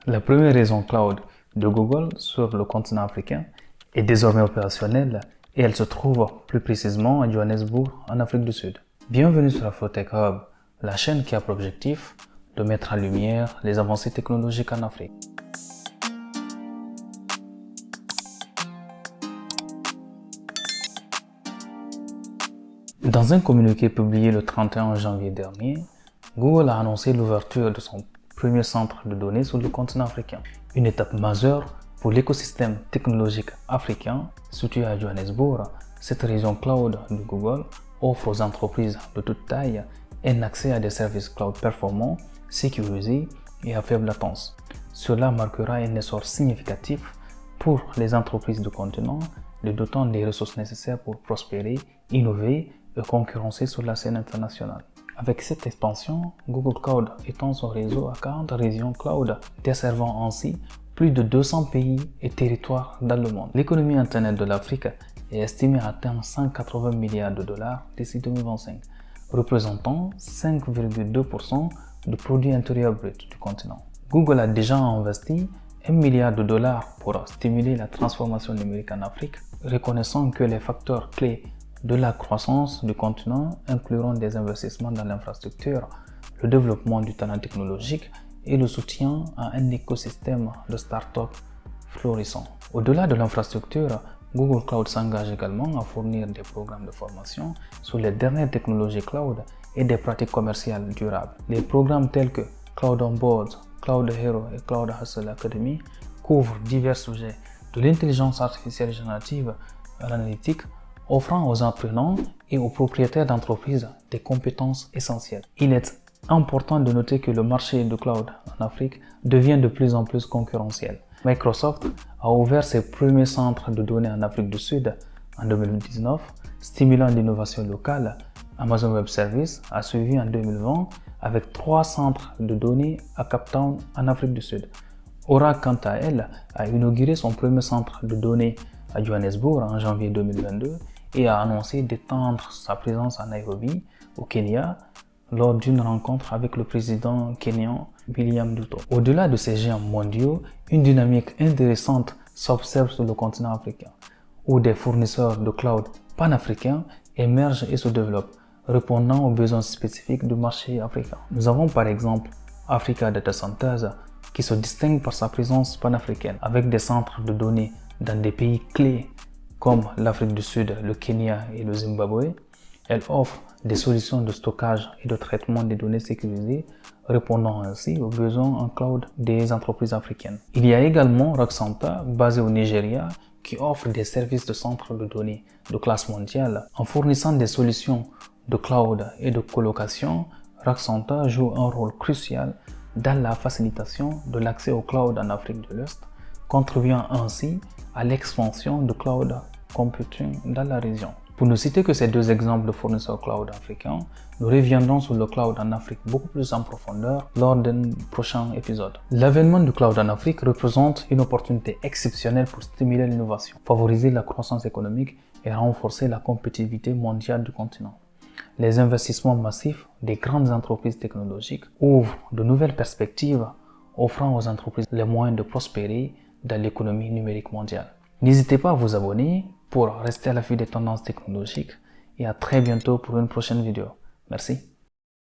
La première région cloud de Google sur le continent africain est désormais opérationnelle et elle se trouve plus précisément à Johannesburg, en Afrique du Sud. Bienvenue sur Afrotech Hub, la chaîne qui a pour objectif de mettre en lumière les avancées technologiques en Afrique. Dans un communiqué publié le 31 janvier dernier, Google a annoncé l'ouverture de son premier centre de données sur le continent africain. Une étape majeure pour l'écosystème technologique africain situé à Johannesburg. Cette région cloud de Google offre aux entreprises de toute taille un accès à des services cloud performants, sécurisés et à faible latence. Cela marquera un essor significatif pour les entreprises du continent, les dotant des ressources nécessaires pour prospérer, innover et concurrencer sur la scène internationale. Avec cette expansion, Google Cloud étend son réseau à 40 régions cloud, desservant ainsi plus de 200 pays et territoires dans le monde. L'économie Internet de l'Afrique est estimée à atteindre 180 milliards de dollars d'ici 2025, représentant 5,2% du produit intérieur brut du continent. Google a déjà investi 1 milliard de dollars pour stimuler la transformation numérique en Afrique, reconnaissant que les facteurs clés de la croissance du continent incluront des investissements dans l'infrastructure, le développement du talent technologique et le soutien à un écosystème de start-up florissant. Au-delà de l'infrastructure, Google Cloud s'engage également à fournir des programmes de formation sur les dernières technologies cloud et des pratiques commerciales durables. Les programmes tels que Cloud On Board, Cloud Hero et Cloud Hustle Academy couvrent divers sujets de l'intelligence artificielle générative à l'analytique, offrant aux apprenants et aux propriétaires d'entreprises des compétences essentielles. Il est important de noter que le marché du cloud en Afrique devient de plus en plus concurrentiel. Microsoft a ouvert ses premiers centres de données en Afrique du Sud en 2019, stimulant l'innovation locale. Amazon Web Services a suivi en 2020 avec 3 centres de données à Cape Town en Afrique du Sud. Oracle, quant à elle, a inauguré son premier centre de données à Johannesburg en janvier 2022 et a annoncé d'étendre sa présence à Nairobi, au Kenya, lors d'une rencontre avec le président kényan William Ruto. Au-delà de ces géants mondiaux, une dynamique intéressante s'observe sur le continent africain, où des fournisseurs de cloud panafricains émergent et se développent, répondant aux besoins spécifiques du marché africain. Nous avons par exemple Africa Data Centers, qui se distingue par sa présence panafricaine, avec des centres de données dans des pays clés comme l'Afrique du Sud, le Kenya et le Zimbabwe. Elle offre des solutions de stockage et de traitement des données sécurisées, répondant ainsi aux besoins en cloud des entreprises africaines. Il y a également Rockcenter, basé au Nigeria, qui offre des services de centres de données de classe mondiale. En fournissant des solutions de cloud et de colocation, Rockcenter joue un rôle crucial dans la facilitation de l'accès au cloud en Afrique de l'Est, contribuant ainsi à l'expansion du cloud computing dans la région. Pour ne citer que ces deux exemples de fournisseurs cloud africains, nous reviendrons sur le cloud en Afrique beaucoup plus en profondeur lors d'un prochain épisode. L'avènement du cloud en Afrique représente une opportunité exceptionnelle pour stimuler l'innovation, favoriser la croissance économique et renforcer la compétitivité mondiale du continent. Les investissements massifs des grandes entreprises technologiques ouvrent de nouvelles perspectives, offrant aux entreprises les moyens de prospérer dans l'économie numérique mondiale. N'hésitez pas à vous abonner pour rester à l'affût des tendances technologiques et à très bientôt pour une prochaine vidéo. Merci.